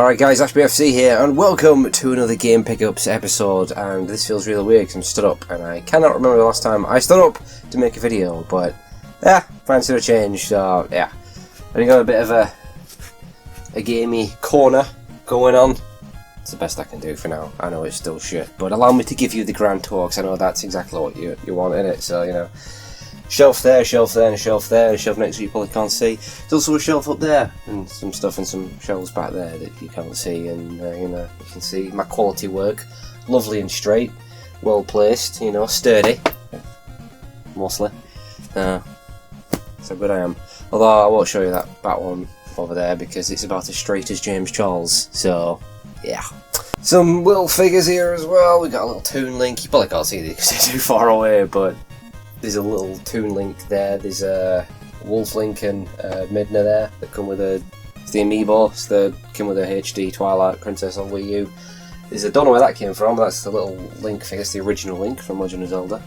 Alright guys, Ashbfc here, and welcome to another Game Pickups episode. And this feels really weird because I'm stood up, and I cannot remember the last time I stood up to make a video, but yeah, fancy a change, so yeah. I got a bit of a gamey corner going on. It's the best I can do for now. I know it's still shit, but allow me to give you the grand tour, because I know that's exactly what you want in it, so you know. Shelf there, and a shelf there, and a shelf next to you probably can't see. There's also a shelf up there, and some stuff and some shelves back there that you can't see, and you know, you can see my quality work. Lovely and straight, well placed, you know, sturdy, mostly. So good I am. Although I won't show you that back one over there because it's about as straight as James Charles, so yeah. Some little figures here as well. We got a little Toon Link. You probably can't see these because they're too far away, but there's a little Toon Link there. There's a Wolf Link and Midna there that come with the amiibo. They come with a HD Twilight Princess on Wii U. I don't know where that came from. That's the little Link figure. It's the original Link from Legend of Zelda.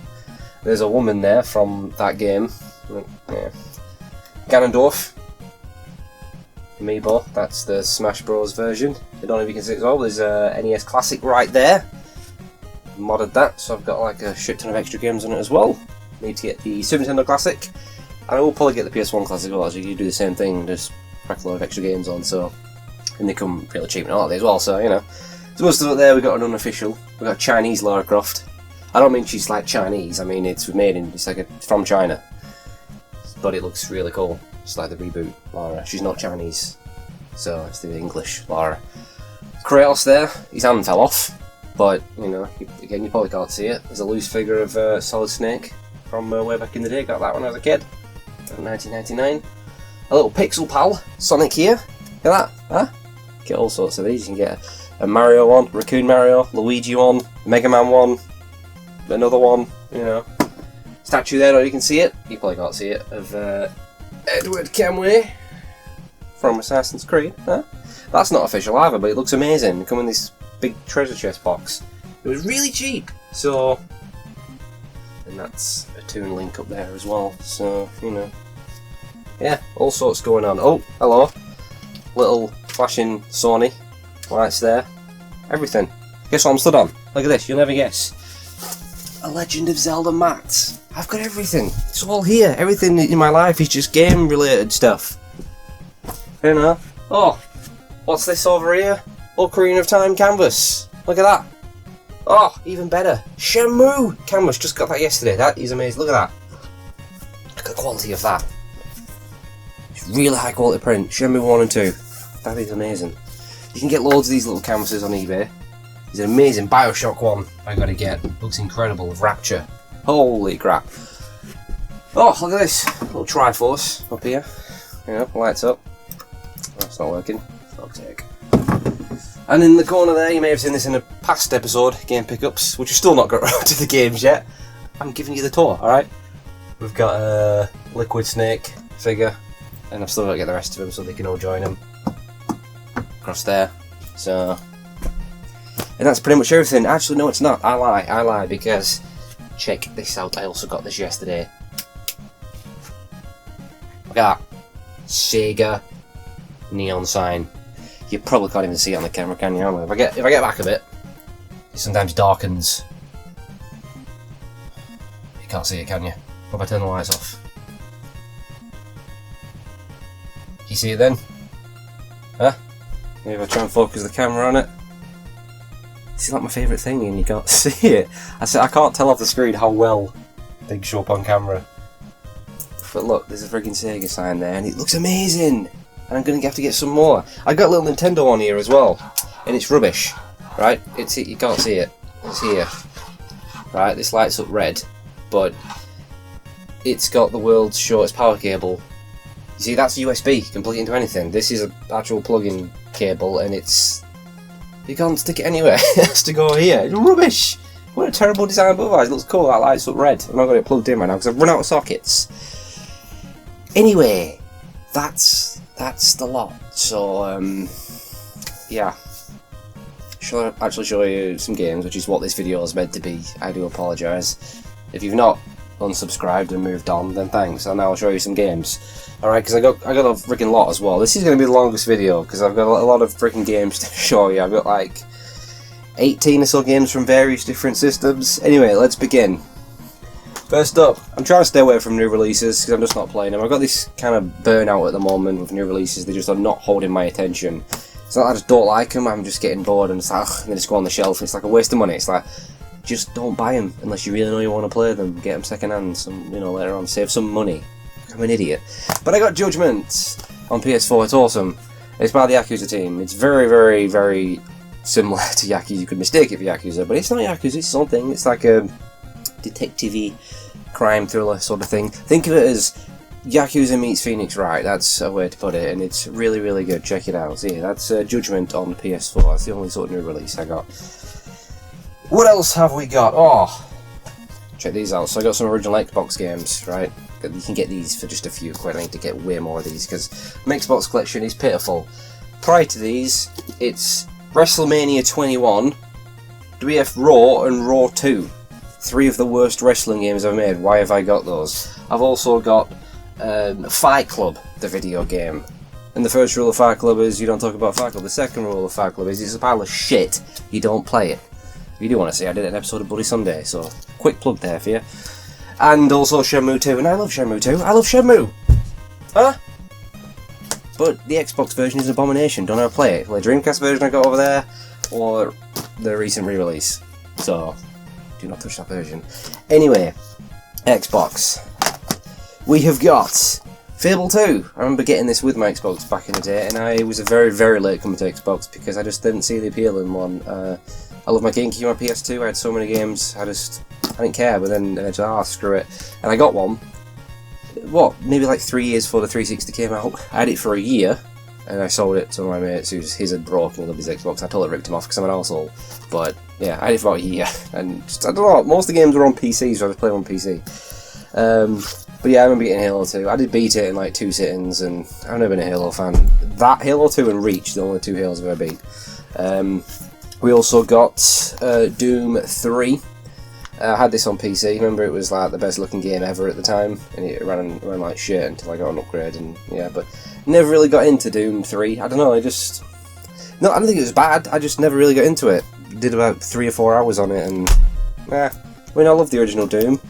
There's a woman there from that game. Yeah. Ganondorf amiibo. That's the Smash Bros version. I don't know if you can see it as well. There's a NES Classic right there. Modded that, so I've got like a shit ton of extra games on it as well. Need to get the Super Nintendo Classic, and I will probably get the PS1 Classic as well, so you do the same thing, just crack a lot of extra games on, so, and they come really cheap and all that as well, so, you know. So most of it there, we got an unofficial, we got Chinese Lara Croft. I don't mean she's like Chinese, I mean it's from China, but it looks really cool, just like the reboot Lara. She's not Chinese, so it's the English Lara. Kratos there, his hand fell off, but, you know, again, you probably can't see it. There's a loose figure of Solid Snake from way back in the day. Got that when I was a kid, in 1999. A little Pixel Pal Sonic here. Look at that, huh? Get all sorts of these. You can get a Mario one, Raccoon Mario, Luigi one, Mega Man one, another one, you know. Statue there, or you can see it. You probably can't see it, of Edward Kenway from Assassin's Creed, huh? That's not official either, but it looks amazing. It comes in this big treasure chest box. It was really cheap, so. And that's a Toon Link up there as well, so, you know. Yeah, all sorts going on. Oh, hello. Little flashing Sony lights there. Everything. Guess what I'm stood on? Look at this, you'll never guess. A Legend of Zelda mat. I've got everything. It's all here. Everything in my life is just game related stuff. You know. Oh, what's this over here? Ocarina of Time canvas. Look at that. Oh, even better. Shenmue canvas. Just got that yesterday. That is amazing. Look at that. Look at the quality of that. It's really high quality print. Shenmue 1 and 2. That is amazing. You can get loads of these little canvases on eBay. There's an amazing Bioshock one I gotta get. Looks incredible with Rapture. Holy crap. Oh, look at this. Little Triforce up here. You know, lights up. Oh, it's not working. Fuck's sake. And in the corner there, you may have seen this in a past episode, Game Pickups, which we've still not got around to the games yet. I'm giving you the tour, alright? We've got a Liquid Snake figure, and I've still got to get the rest of them so they can all join them. Across there. So, and that's pretty much everything. Actually, no, it's not. I lie, because check this out. I also got this yesterday. Look at that. Sega Neon sign. You probably can't even see it on the camera, can you? If I get back a bit, it sometimes darkens. You can't see it, can you? What if I turn the lights off? Can you see it then? Huh? Maybe if I try and focus the camera on it. This is like my favourite thing, and you can't see it. I can't tell off the screen how well things show up on camera. But look, there's a friggin' Sega sign there, and it looks amazing. And I'm going to have to get some more. I got a little Nintendo on here as well, and it's rubbish, right? You can't see it. It's here, right? This lights up red, but it's got the world's shortest power cable. You see, that's USB. You can plug it into anything. This is an actual plug-in cable, and you can't stick it anywhere. It has to go here. It's rubbish. What a terrible design, but otherwise it looks cool. That lights up red. I'm not got it plugged in right now because I've run out of sockets. Anyway, that's the lot. So yeah, shall I actually show you some games, which is what this video is meant to be. I do apologise if you've not unsubscribed and moved on, then thanks, and I'll show you some games. Alright, because I got a freaking lot as well. This is going to be the longest video, because I've got a lot of freaking games to show you. I've got like 18 or so games from various different systems. Anyway, let's begin. First up, I'm trying to stay away from new releases, because I'm just not playing them. I've got this kind of burnout at the moment with new releases. They just are not holding my attention. It's not that I just don't like them, I'm just getting bored and it's like, ugh, they just go on the shelf. It's like a waste of money. It's like, just don't buy them unless you really know you want to play them. Get them second hand, later on, save some money. I'm an idiot. But I got Judgment on PS4, it's awesome. It's by the Yakuza team. It's very, very, very similar to Yakuza. You could mistake it for Yakuza, but it's not Yakuza, it's something. It's like a detective-y crime thriller sort of thing. Think of it as Yakuza meets Phoenix Wright, that's a way to put it, and it's really, really good. Check it out. So yeah, that's Judgment on PS4. That's the only sort of new release I got. What else have we got? Oh, check these out. So I got some original Xbox games, right? You can get these for just a few quid. I need to get way more of these because my Xbox collection is pitiful. Prior to these, it's WrestleMania 21, WF Raw, and Raw 2. 3 of the worst wrestling games I've made. Why have I got those? I've also got Fight Club, the video game. And the first rule of Fight Club is you don't talk about Fight Club. The second rule of Fight Club is it's a pile of shit. You don't play it. If you do want to see, I did an episode of Bloody Sunday, so quick plug there for you. And also Shenmue 2, and I love Shenmue 2. I love Shenmue! Huh? But the Xbox version is an abomination. Don't ever play it. Play the Dreamcast version I got over there, or the recent re-release. So, do not touch that version. Anyway, Xbox. We have got Fable 2. I remember getting this with my Xbox back in the day, and I was a very, very late comer to Xbox because I just didn't see the appeal in one. I love my GameCube, my PS2, I had so many games, I didn't care, but then I just, screw it. And I got one, maybe like 3 years before the 360 came out. I had it for a year, and I sold it to one of my mates his had broken, he loved his Xbox. I totally ripped him off because I'm an arsehole. But yeah, I had it for about a year, and just, I don't know, most of the games were on PC, so I just played them on PC. But yeah, I remember getting Halo 2. I did beat it in like 2 sittings, and I've never been a Halo fan. That, Halo 2 and Reach, the only 2 Halos I've ever beat. We also got Doom 3. I had this on PC. Remember, it was like the best looking game ever at the time, and it ran like shit until I got an upgrade. And yeah, but never really got into Doom 3. I don't know. I don't think it was bad. I just never really got into it. Did about 3 or 4 hours on it, and I love the original Doom.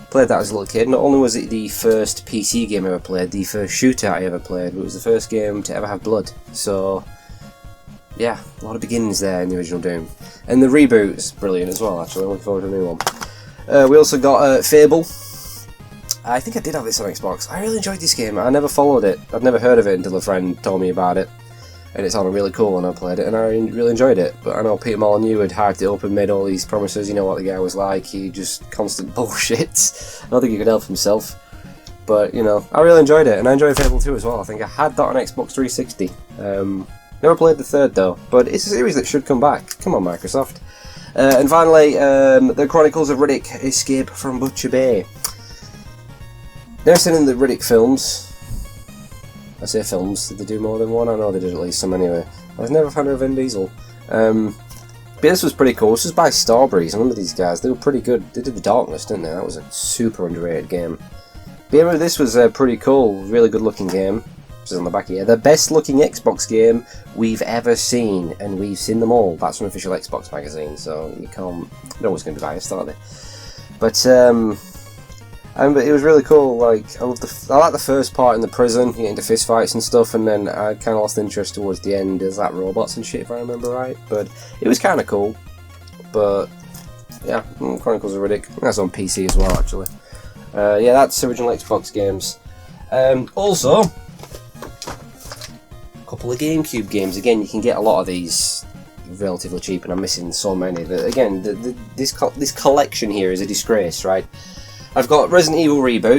Played that as a little kid. Not only was it the first PC game I ever played, the first shooter I ever played, but it was the first game to ever have blood. So yeah, a lot of beginnings there in the original Doom. And the reboot is brilliant as well, actually. I'm looking forward to a new one. We also got Fable. I think I did have this on Xbox. I really enjoyed this game. I never followed it. I'd never heard of it until a friend told me about it. And it sounded really cool, and I played it, and I really enjoyed it. But I know Peter Molyneux had hyped it up and made all these promises. You know what the guy was like. He just constant bullshit. I don't think he could help himself. But, I really enjoyed it, and I enjoyed Fable 2 as well. I think I had that on Xbox 360. Never played the third though, but it's a series that should come back. Come on, Microsoft. And finally, the Chronicles of Riddick: Escape from Butcher Bay. Never seen in the Riddick films. I say films, did they do more than one? I know they did at least some anyway. I was never a fan of Vin Diesel. But this was pretty cool. This was by Starbreeze. I remember these guys, they were pretty good. They did The Darkness, didn't they? That was a super underrated game. But yeah, this was pretty cool, really good looking game. On the back here, the best looking Xbox game we've ever seen, and we've seen them all. That's from official Xbox magazine, so you can't. They're always going to be biased, aren't they? But it was really cool. Like I like the first part in the prison, you get into fist fights and stuff, and then I kind of lost interest towards the end. There's like robots and shit, if I remember right. But it was kind of cool. But yeah, Chronicles of Riddick. That's on PC as well, actually. Yeah, that's original Xbox games. Also, couple of GameCube games. Again, you can get a lot of these relatively cheap, and I'm missing so many. Again, this collection here is a disgrace, right? I've got Resident Evil Remake,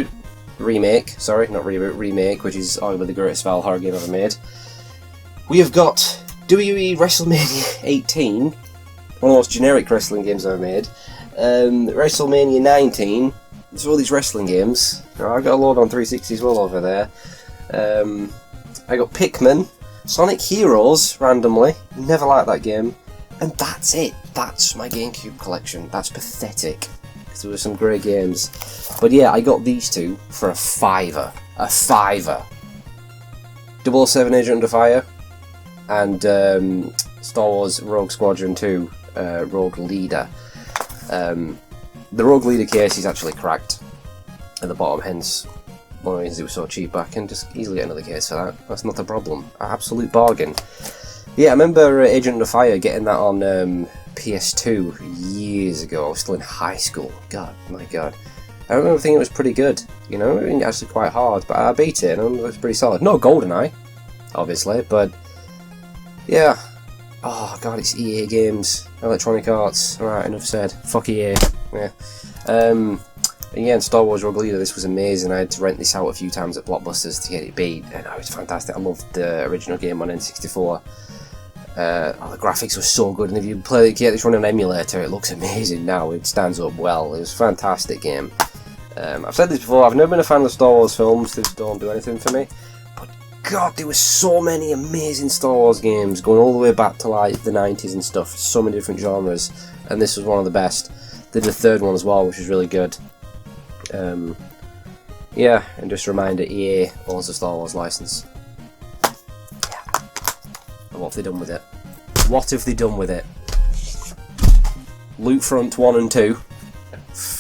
which is arguably the greatest Valve horror game ever made. We have got WWE WrestleMania 18, one of the most generic wrestling games ever made. WrestleMania 19. There's all these wrestling games. I've got a load on 360 as well over there. I got Pikmin, Sonic Heroes, randomly. Never liked that game. And that's it. That's my GameCube collection. That's pathetic. There were some great games. But yeah, I got these two for a fiver. A fiver. 007 Agent Under Fire and Star Wars Rogue Squadron 2 Rogue Leader. The Rogue Leader case is actually cracked at the bottom, hence one of the reasons it was so cheap. But I can just easily get another case for that. That's not a problem. Absolute bargain. Yeah, I remember Agent Under Fire getting that on PS2 years ago. I was still in high school. God, my God. I remember thinking it was pretty good, you know, it was actually quite hard, but I beat it and it was pretty solid. No GoldenEye, obviously, but yeah. Oh God, it's EA games, Electronic Arts. Alright, enough said. Fuck EA. Yeah. Again, Star Wars Rogue Leader, this was amazing. I had to rent this out a few times at Blockbusters to get it beat, and it was fantastic. I loved the original game on N64. The graphics were so good, and if you get this running on an emulator, it looks amazing now. It stands up well. It was a fantastic game. I've said this before, I've never been a fan of Star Wars films, they just don't do anything for me. But God, there were so many amazing Star Wars games, going all the way back to like the 90s and stuff, so many different genres, and this was one of the best. They did a third one as well, which was really good. Yeah, and just a reminder, EA owns the Star Wars license. Yeah. And what have they done with it? What have they done with it? Loot Front 1 and 2.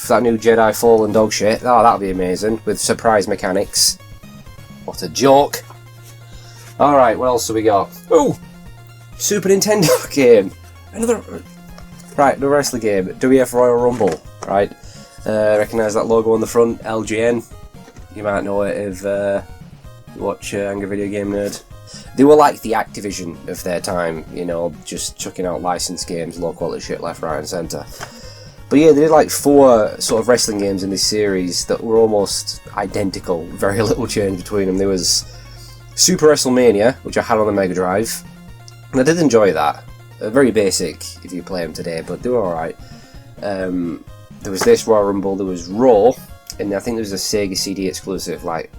That new Jedi Fallen dog shit. Oh, that'll be amazing. With surprise mechanics. What a joke. Alright, what else have we got? Oh! Super Nintendo game. Another... Right, the wrestling game. WF Royal Rumble. Right. Recognise that logo on the front. LGN. You might know it if you watch Angry Video Game Nerd. They were like the Activision of their time, you know, just chucking out licensed games, low quality shit left, right and centre. But yeah, they did like 4 sort of wrestling games in this series that were almost identical, very little change between them. There was Super WrestleMania, which I had on the Mega Drive, and I did enjoy that. Very basic if you play them today, but they were alright. There was this Royal Rumble, there was Raw, and I think there was a Sega CD exclusive, like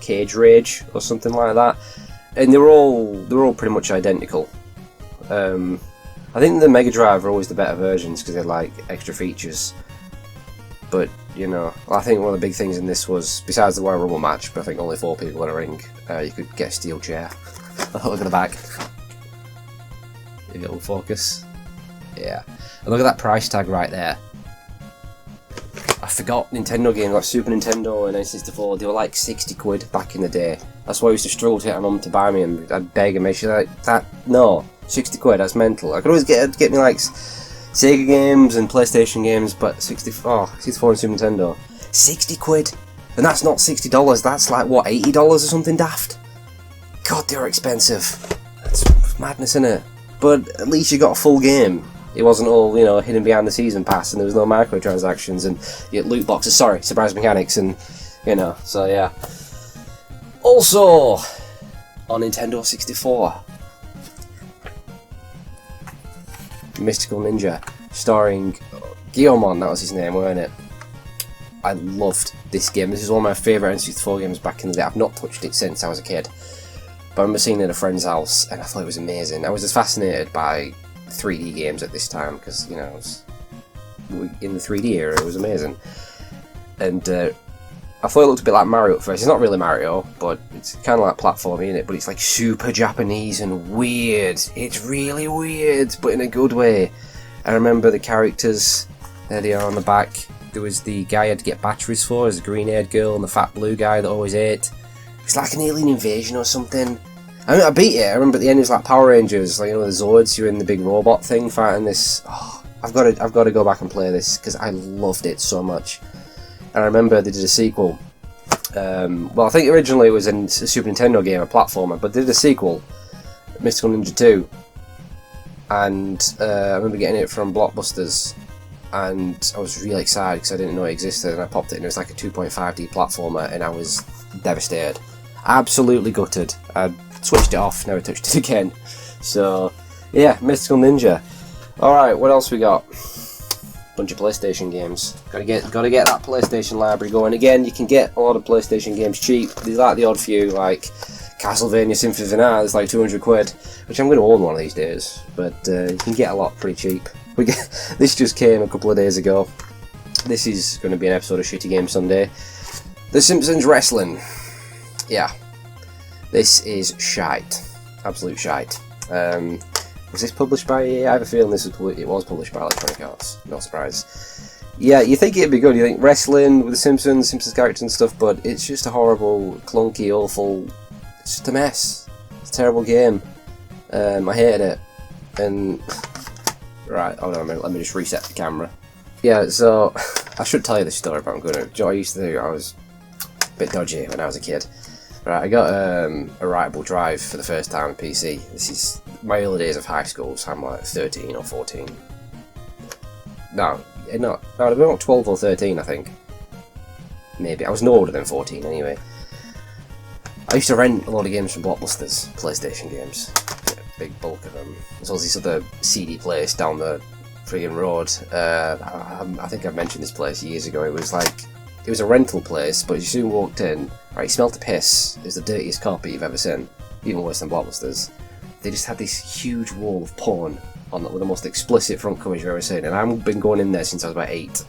Cage Rage or something like that, and they were all pretty much identical. I think the Mega Drive are always the better versions because they had like extra features. But you know, I think one of the big things in this was, besides the Royal Rumble match, but I think only 4 people in a ring, you could get a steel chair. Look at the back. If it'll focus. Yeah. And look at that price tag right there. I forgot Nintendo games like Super Nintendo and N64, they were like 60 quid back in the day. That's why I used to struggle to get my mum to buy me, and I'd beg and make sure like that. No, 60 quid, that's mental. I could always get me like Sega games and PlayStation games, but 64 and Super Nintendo. 60 quid? And that's not $60, that's like what, $80 or something daft? God, they were expensive. That's madness, innit? But at least you got a full game. It wasn't all, you know, hidden behind the season pass, and there was no microtransactions and you had loot boxes, sorry, surprise mechanics, and, you know, so yeah. Also, on Nintendo 64, Mystical Ninja, starring Guilmon, that was his name, weren't it? I loved this game. This is one of my favourite N64 games back in the day. I've not touched it since I was a kid. But I remember seeing it at a friend's house, and I thought it was amazing. I was just fascinated by 3D games at this time, because, you know, I was in the 3D era, it was amazing. And I thought it looked a bit like Mario at first. It's not really Mario, but it's kind of like platforming, innit? But it's like super Japanese and weird. It's really weird, but in a good way. I remember the characters, there they are on the back. There was the guy I had to get batteries for, there's a green-haired girl, and the fat blue guy that always ate. It's like an alien invasion or something. I mean, I beat it. I remember at the end it was like Power Rangers, like, you know, the Zords, you're in the big robot thing fighting this. Oh, I've got to go back and play this because I loved it so much. And I remember they did a sequel. Well, I think originally it was a Super Nintendo game, a platformer, but they did a sequel, Mystical Ninja 2. And I remember getting it from Blockbusters, and I was really excited because I didn't know it existed, and I popped it and it was like a 2.5D platformer, and I was devastated. Absolutely gutted. I switched it off, never touched it again. So, yeah, Mystical Ninja. Alright, what else we got? Bunch of PlayStation games. Gotta get that PlayStation library going. Again, you can get a lot of PlayStation games cheap. There's like the odd few, like Castlevania Symphony of the Night, it's like 200 quid, which I'm going to own one of these days. But you can get a lot pretty cheap. This just came a couple of days ago. this is going to be an episode of Shitty Game Sunday. The Simpsons Wrestling. Yeah. This is shite. Absolute shite. Was this published by EA? I have a feeling it was published by Electronic Arts. No surprise. Yeah, you think it'd be good. You think wrestling with the Simpsons characters and stuff, but it's just a horrible, clunky, awful... It's just a mess. It's a terrible game. I hated it. And... Right, hold on a minute. Let me just reset the camera. Yeah, so... I should tell you this story, but I'm going to... I used to think I was a bit dodgy when I was a kid. Right, I got a writable drive for the first time on PC. This is my early days of high school, so I'm like 13 or 14. No, I'd have been about 12 or 13, I think. Maybe. I was no older than 14 anyway. I used to rent a lot of games from Blockbusters, PlayStation games. Yeah, big bulk of them. There's also this other CD place down the friggin' road. I think I mentioned this place years ago. It was a rental place, but you soon walked in, right, you smelled the piss. It was the dirtiest carpet you've ever seen, even worse than Blockbusters. They just had this huge wall of porn on it with the most explicit front covers you've ever seen, and I've been going in there since I was about 8.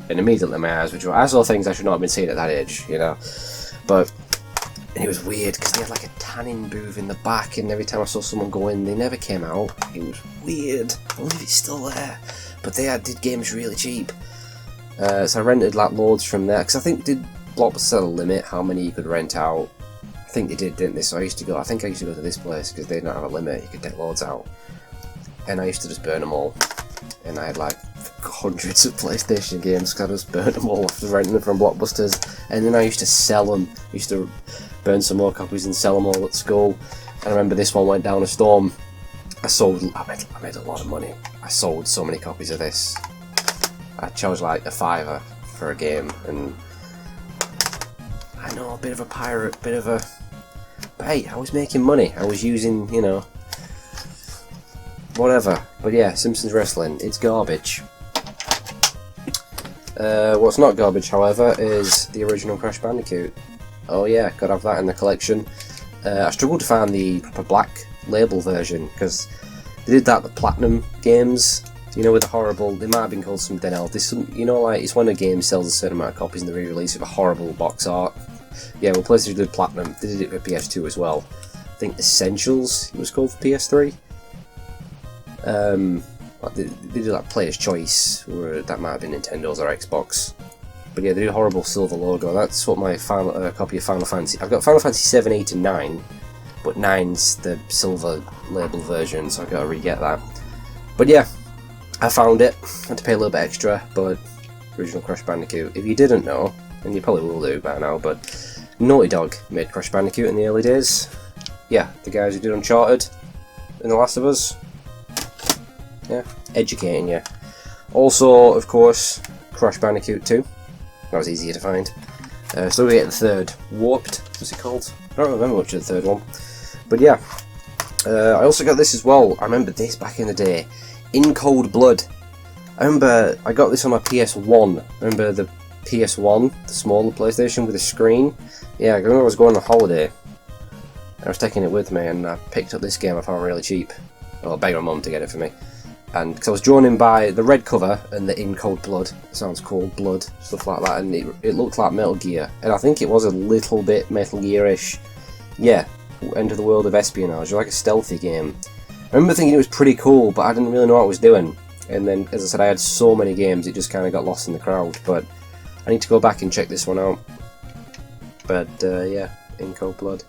And immediately my eyes were dry. I saw things I should not have been seeing at that age, you know. But, and it was weird, because they had like a tanning booth in the back, and every time I saw someone go in, they never came out. It was weird. I wonder if it's still there. But they did games really cheap. So I rented like loads from there, because I think did Blockbuster limit how many you could rent out? I think they did, didn't they? So I used to go to this place because they didn't have a limit, you could take loads out. And I used to just burn them all. And I had like hundreds of PlayStation games because I just burnt them all after renting them from Blockbusters. And then I used to sell them. I used to burn some more copies and sell them all at school. And I remember this one went down a storm. I made a lot of money. I sold so many copies of this. I charged like a £5 for a game, and I know, a bit of a pirate, but hey, I was making money. I was using, you know, whatever. But yeah, Simpsons Wrestling, it's garbage. What's not garbage, however, is the original Crash Bandicoot. Oh yeah, gotta have that in the collection. I struggled to find the proper black label version, because they did that with Platinum games. You know, with the horrible, they might have been called something else. This, you know, like, it's when a game sells a certain amount of copies in the re-release of a horrible box art. Yeah, well, PlayStation did Platinum. They did it for PS2 as well. I think Essentials, it was called for PS3. They did like Player's Choice, or that might have been Nintendo's or Xbox. But yeah, they did a horrible silver logo. That's what my final copy of Final Fantasy. I've got Final Fantasy 7, 8, and 9, but 9's the silver label version, so I've got to re-get that. But yeah. I found it, had to pay a little bit extra, but original Crash Bandicoot. If you didn't know, and you probably will do by now, but Naughty Dog made Crash Bandicoot in the early days. Yeah, the guys who did Uncharted and The Last of Us. Yeah, educating you. Also, of course, Crash Bandicoot 2. That was easier to find. So we get the third. Warped, what's it called? I don't remember much of the third one. But yeah, I also got this as well. I remember this back in the day. In Cold Blood. I remember I got this on my PS1. Remember the PS1, the smaller PlayStation with a screen? Yeah, I remember I was going on holiday. I was taking it with me, and I picked up this game I found really cheap. Well, I begged my mum to get it for me. And because I was drawn in by the red cover and the In Cold Blood. Sounds cool, blood, stuff like that. And it looked like Metal Gear. And I think it was a little bit Metal Gear-ish. Yeah, Enter the World of Espionage, like a stealthy game. I remember thinking it was pretty cool, but I didn't really know what I was doing. And then, as I said, I had so many games, it just kind of got lost in the crowd. But I need to go back and check this one out. But yeah, In Cold Blood.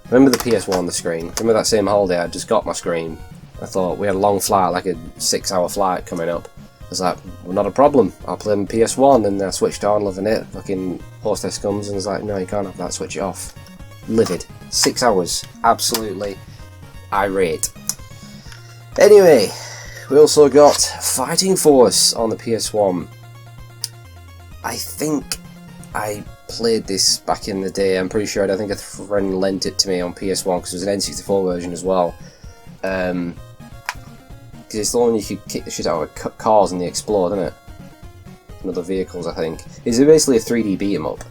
Remember the PS1, the screen. Remember that same holiday, I just got my screen. I thought, we had a long flight, like a 6-hour flight coming up. I was like, well, not a problem, I'll play on PS1. And I switched on, loving it. Fucking hostess comes and was like, no, you can't have that, switch it off. Livid. 6 hours. Absolutely irate. Anyway, we also got Fighting Force on the PS1. I think I played this back in the day. I'm pretty sure. I think a friend lent it to me on PS1 because it was an N64 version as well. Because it's the one you could kick the shit out of cars and they explode, isn't it? And other vehicles, I think. It's basically a 3D beat 'em up.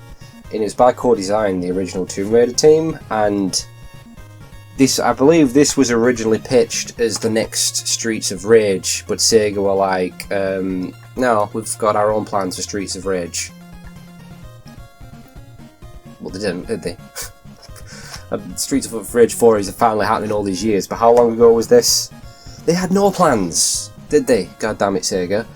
And it's by Core Design, the original Tomb Raider team, and I believe this was originally pitched as the next Streets of Rage, but Sega were like, no, now we've got our own plans for Streets of Rage. Well, they didn't, did they? Streets of Rage 4 is finally happening all these years, but how long ago was this? They had no plans, did they? God damn it, Sega.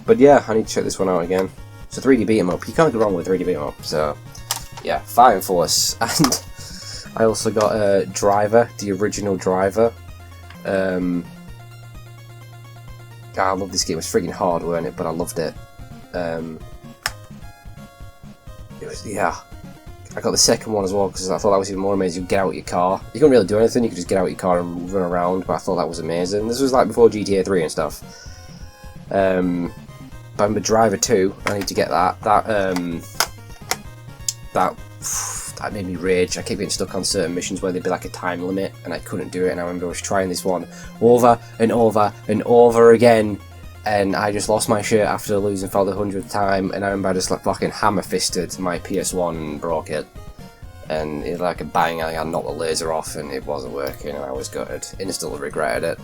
But yeah, I need to check this one out again. It's a 3D beat 'em up. You can't go wrong with 3D beat 'em up. So yeah, Fighting Force, and I also got Driver, the original Driver. God, I love this game. It was freaking hard, weren't it? But I loved it. It was, yeah. I got the second one as well because I thought that was even more amazing. You get out of your car. You couldn't really do anything. You could just get out of your car and run around. But I thought that was amazing. This was like before GTA 3 and stuff. But I'm a Driver 2. I need to get that. That made me rage. I kept getting stuck on certain missions where there'd be like a time limit, and I couldn't do it. And I remember I was trying this one over and over and over again, and I just lost my shit after losing for the 100th time. And I remember I just like fucking hammer fisted my PS1 and broke it. And it like a bang, I knocked the laser off, and it wasn't working, and I was gutted. Instantly regretted it.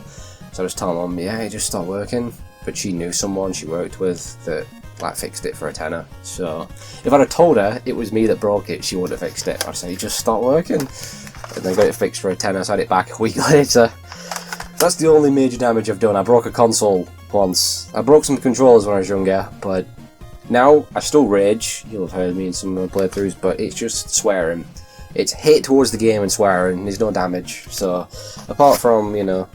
So I just told Mum, yeah, it just stopped working. But she knew someone she worked with that like fixed it for a tenner. So if I'd have told her it was me that broke it, she would have fixed it. I'd say, just stop working. And then got it fixed for a tenner, so I had it back a week later. That's the only major damage I've done. I broke a console once. I broke some controllers when I was younger, but now I still rage. You'll have heard me in some of my playthroughs, but it's just swearing. It's hate towards the game and swearing. There's no damage. So apart from, you know,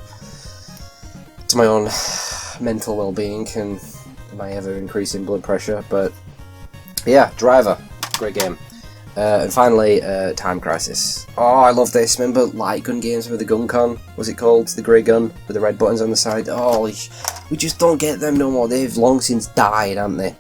to my own mental well-being and my ever-increasing blood pressure, but yeah, Driver, great game. And finally, Time Crisis. Oh, I love this. Remember light gun games with the gun con? Was it called? The grey gun with the red buttons on the side? Oh, we just don't get them no more. They've long since died, haven't they?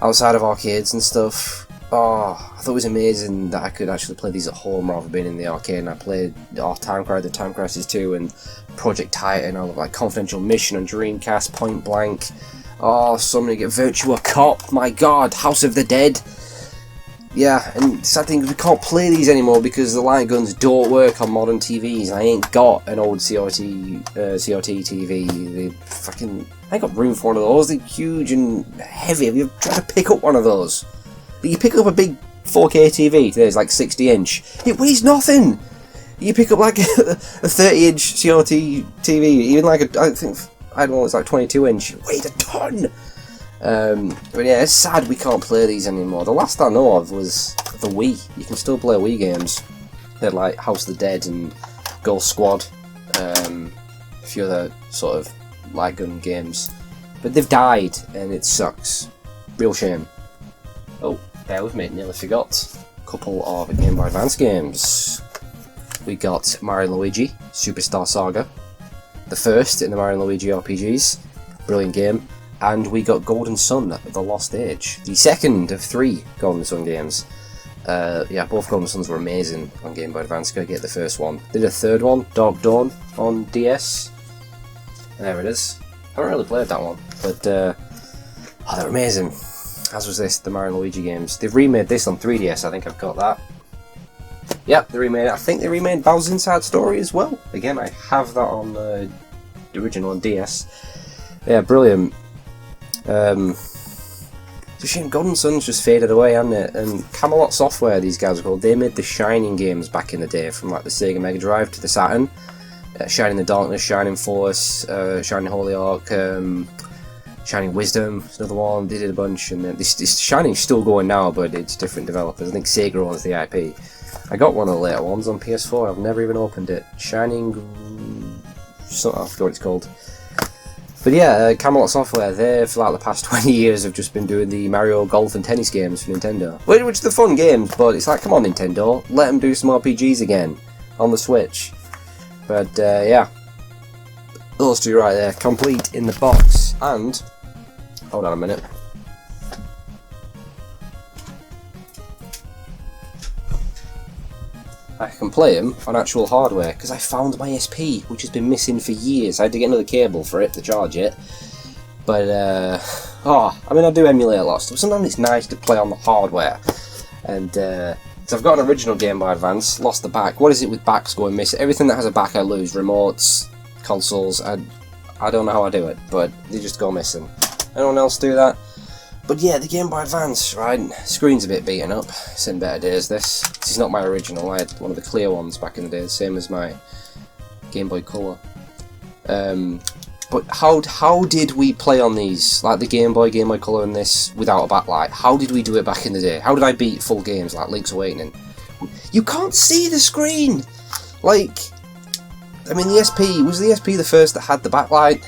Outside of arcades and stuff. Oh, I thought it was amazing that I could actually play these at home rather than being in the arcade. And I played Time Crisis 2 and Project Titan, all of like Confidential Mission and Dreamcast, Point Blank. Oh, so many get Virtua Cop. My God, House of the Dead. Yeah, and sad thing is we can't play these anymore because the light guns don't work on modern TVs. I ain't got an old CRT TV. They fucking, I ain't got room for one of those. They're huge and heavy. Have you tried to pick up one of those? But you pick up a big 4K TV. There's like 60-inch. It weighs nothing. You pick up like a 30-inch CRT TV, even like I don't know, it's like 22-inch. It weighed a ton. But yeah, it's sad we can't play these anymore. The last I know of was the Wii. You can still play Wii games. They're like House of the Dead and Ghost Squad, a few other sort of light gun games. But they've died, and it sucks. Real shame. Oh, bear with me, nearly forgot. A couple of Game Boy Advance games. We got Mario & Luigi Superstar Saga, the first in the Mario & Luigi RPGs. Brilliant game. And we got Golden Sun, The Lost Age, the second of 3 Golden Sun games. Yeah, both Golden Suns were amazing on Game Boy Advance. Go get the first one. Did a third one, Dog Dawn, on DS. There it is. I haven't really played that one, but oh, they're amazing. As was this, the Mario & Luigi games. They've remade this on 3DS. I think I've got that. Yep, they remade it. I think they remade Bowser's Inside Story as well. Again, I have that on the original on DS. Yeah, brilliant. It's a shame Golden Sun's just faded away, hasn't it? And Camelot Software, these guys are called, they made the Shining games back in the day, from like the Sega Mega Drive to the Saturn. Shining the Darkness, Shining Force, Shining Holy Ark, Shining Wisdom is another one. They did a bunch, and this Shining's still going now, but it's different developers. I think Sega owns the IP. I got one of the later ones on PS4. I've never even opened it. Shining, I forgot what it's called. But yeah, Camelot Software, they for like the past 20 years have just been doing the Mario Golf and tennis games for Nintendo. Which are fun games, but it's like, come on Nintendo, let them do some RPGs again on the Switch. But yeah, those two right there, complete in the box. And, hold on a minute. I can play them on actual hardware because I found my SP, which has been missing for years. I had to get another cable for it to charge it. But, I mean, I do emulate a lot of stuff. Sometimes it's nice to play on the hardware. And, so I've got an original Game Boy Advance, lost the back. What is it with backs going missing? Everything that has a back I lose. Remotes, consoles. I I don't know how I do it, but they just go missing. Anyone else do that? But yeah, the Game Boy Advance, right? Screen's a bit beaten up. It's in better days, this. This is not my original. I had one of the clear ones back in the day, same as my Game Boy Color. But how did we play on these, like the Game Boy Color and this, without a backlight? How did we do it back in the day? How did I beat full games like Link's Awakening? You can't see the screen! Like, I mean, the SP, was the SP the first that had the backlight?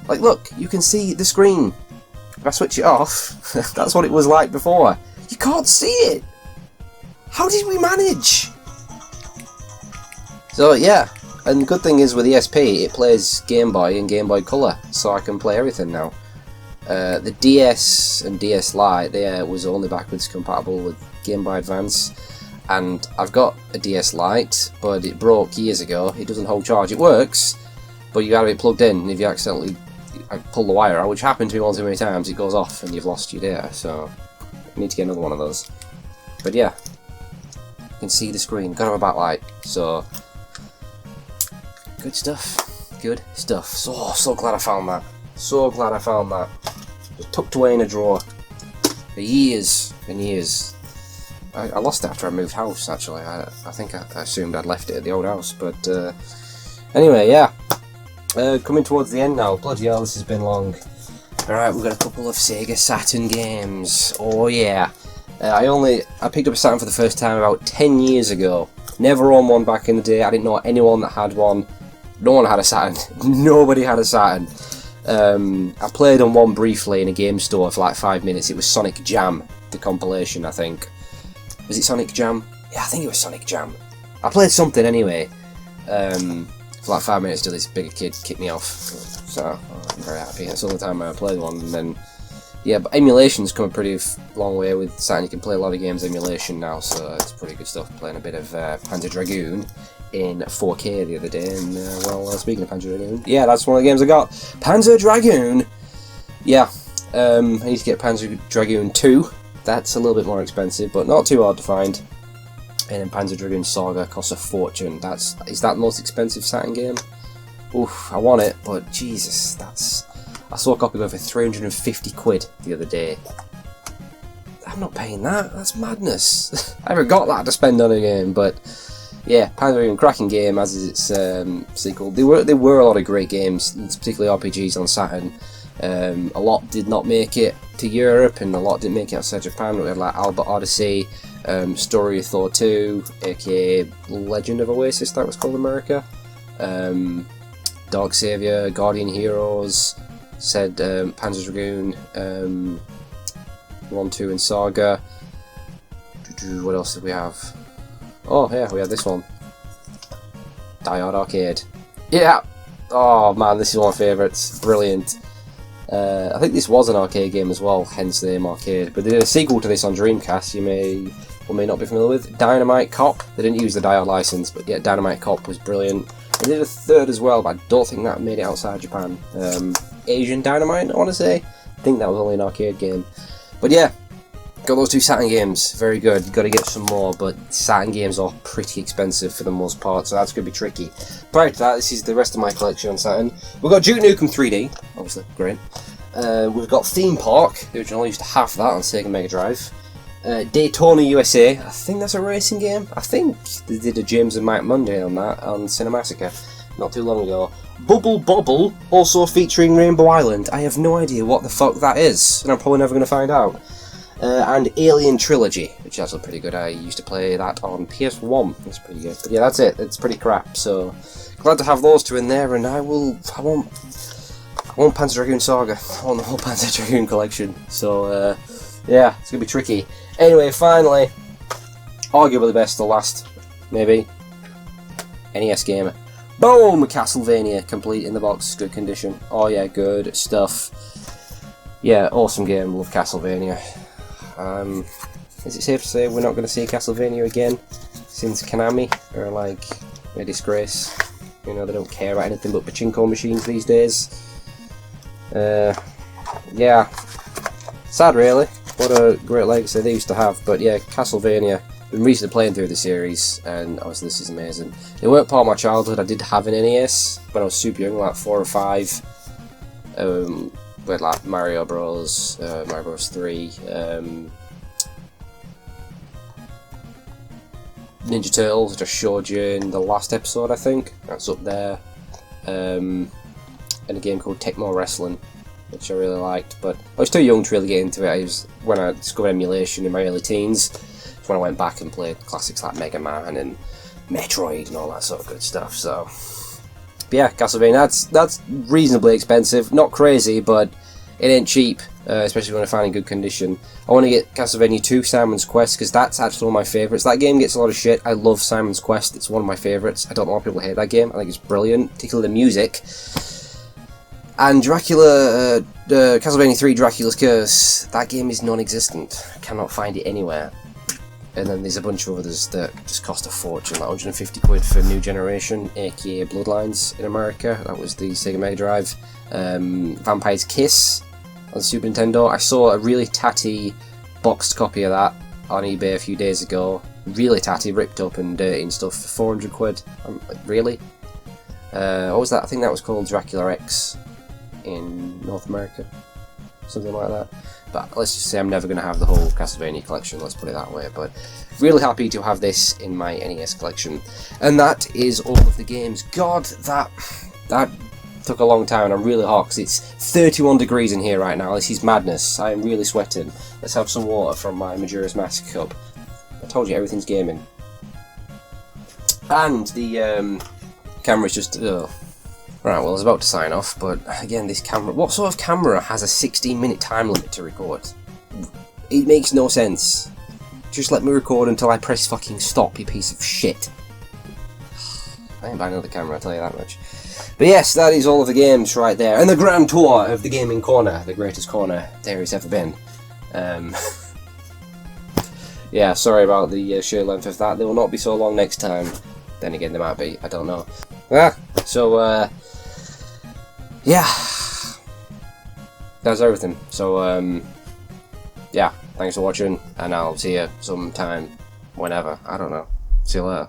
Like, look, you can see the screen. If I switch it off, that's what it was like before. You can't see it! How did we manage? So, yeah. And the good thing is with the SP, it plays Game Boy and Game Boy Color, so I can play everything now. The DS and DS Lite, there was only backwards compatible with Game Boy Advance, and I've got a DS Lite, but it broke years ago. It doesn't hold charge. It works, but you gotta be plugged in, and if you accidentally pull the wire out, which happened to me one too many times, it goes off and you've lost your data, so I need to get another one of those. But yeah, you can see the screen, gotta have a backlight, so good stuff, good stuff. So glad I found that. So glad I found that. Just tucked away in a drawer for years and years. I lost it after I moved house, actually. I think I assumed I'd left it at the old house, but anyway, yeah. Coming towards the end now. Bloody hell, this has been long. Alright, we've got a couple of Sega Saturn games. Oh yeah. I picked up a Saturn for the first time about 10 years ago. Never owned one back in the day. I didn't know anyone that had one. No one had a Saturn. Nobody had a Saturn. I played on one briefly in a game store for like 5 minutes. It was Sonic Jam, the compilation, I think. Was it Sonic Jam? Yeah, I think it was Sonic Jam. I played something anyway. For like 5 minutes till this bigger kid kicked me off. So I'm very happy. That's the only time I played one. And then, yeah, but emulation's come a pretty long way with Saturn. You can play a lot of games emulation now, so it's pretty good stuff. Playing a bit of Panzer Dragoon in 4K the other day. And speaking of Panzer Dragoon, yeah, that's one of the games I got. Panzer Dragoon. Yeah, I need to get Panzer Dragoon 2. That's a little bit more expensive, but not too hard to find. And then Panzer Dragoon Saga costs a fortune. Is that the most expensive Saturn game? Oof, I want it, but Jesus, I saw a copy going for 350 quid the other day. I'm not paying that. That's madness. I haven't got that to spend on a game, but yeah, Panzer Dragoon, cracking game, as is its sequel. There were a lot of great games, particularly RPGs on Saturn. A lot did not make it to Europe, and a lot didn't make it outside Japan. We had like Albert Odyssey, Story of Thor 2, aka Legend of Oasis, that was called in America. Dark Savior, Guardian Heroes, said Panzer Dragoon, 1, 2, and Saga. What else did we have? Oh yeah, we had this one. Die Hard Arcade. Yeah! Oh man, this is one of my favourites. Brilliant. I think this was an arcade game as well, hence the name Arcade. But they did a sequel to this on Dreamcast, you may or may not be familiar with. Dynamite Cop. They didn't use the Die Hard license, but yeah, Dynamite Cop was brilliant. They did a third as well, but I don't think that made it outside Japan. Asian Dynamite, I want to say. I think that was only an arcade game. But yeah, got those two Saturn games. Very good. You've got to get some more, but Saturn games are pretty expensive for the most part, so that's going to be tricky. Prior to that, this is the rest of my collection on Saturn. We've got Duke Nukem 3D, obviously, great. We've got Theme Park, the original, used to have that on Sega Mega Drive. Daytona USA, I think that's a racing game. I think they did a James and Mike Monday on that on Cinemassacre not too long ago. Bubble Bobble, also featuring Rainbow Island. I have no idea what the fuck that is, and I'm probably never going to find out. And Alien Trilogy, which is actually pretty good. I used to play that on PS1. It's pretty good. But yeah, that's it. It's pretty crap. So glad to have those two in there, and I won't Panzer Dragoon Saga. I want the whole Panzer Dragoon collection. So yeah, it's gonna be tricky. Anyway, finally, arguably the best, the last, maybe, NES game. Boom! Castlevania, complete in the box, good condition. Oh yeah, good stuff. Yeah, awesome game. Love Castlevania. Is it safe to say we're not going to see Castlevania again since Konami are like a disgrace? You know, they don't care about anything but pachinko machines these days. Yeah, sad really. What a great legacy they used to have. But yeah, Castlevania, been recently playing through the series, and obviously this is amazing. It weren't part of my childhood. I did have an NES when I was super young, like 4 or 5. With like Mario Bros, Mario Bros 3, Ninja Turtles, which I showed you in the last episode, I think. That's up there. And a game called Simpsons Wrestling, which I really liked, but I was too young to really get into it. When I discovered emulation in my early teens, that's when I went back and played classics like Mega Man and Metroid and all that sort of good stuff. So, but yeah, Castlevania, that's reasonably expensive, not crazy, but it ain't cheap, especially when I find in good condition. I want to get Castlevania 2 Simon's Quest, because that's actually one of my favourites. That game gets a lot of shit. I love Simon's Quest, it's one of my favourites. I don't know why people hate that game, I think it's brilliant, particularly the music. And Dracula, Castlevania 3 Dracula's Curse, that game is non-existent. I cannot find it anywhere. And then there's a bunch of others that just cost a fortune, like 150 quid for New Generation, aka Bloodlines in America. That was the Sega Mega Drive. Vampire's Kiss on Super Nintendo. I saw a really tatty boxed copy of that on eBay a few days ago. Really tatty, ripped up and dirty and stuff for 400 quid. Really? What was that? I think that was called Dracula X in North America. Something like that. But let's just say I'm never going to have the whole Castlevania collection, let's put it that way. But really happy to have this in my NES collection. And that is all of the games. God, that took a long time, and I'm really hot because it's 31 degrees in here right now. This is madness. I am really sweating. Let's have some water from my Majora's Mask cup. I told you, everything's gaming. And the camera's just... Right, well, I was about to sign off, but again, this camera... What sort of camera has a 16-minute time limit to record? It makes no sense. Just let me record until I press fucking stop, you piece of shit. I ain't buying another camera, I'll tell you that much. But yes, that is all of the games right there. And the grand tour of the gaming corner, the greatest corner there has ever been. Yeah, sorry about the sheer length of that. They will not be so long next time. Then again, they might be, I don't know. Yeah, that's everything. So, yeah, thanks for watching, and I'll see you sometime, whenever, I don't know. See you later.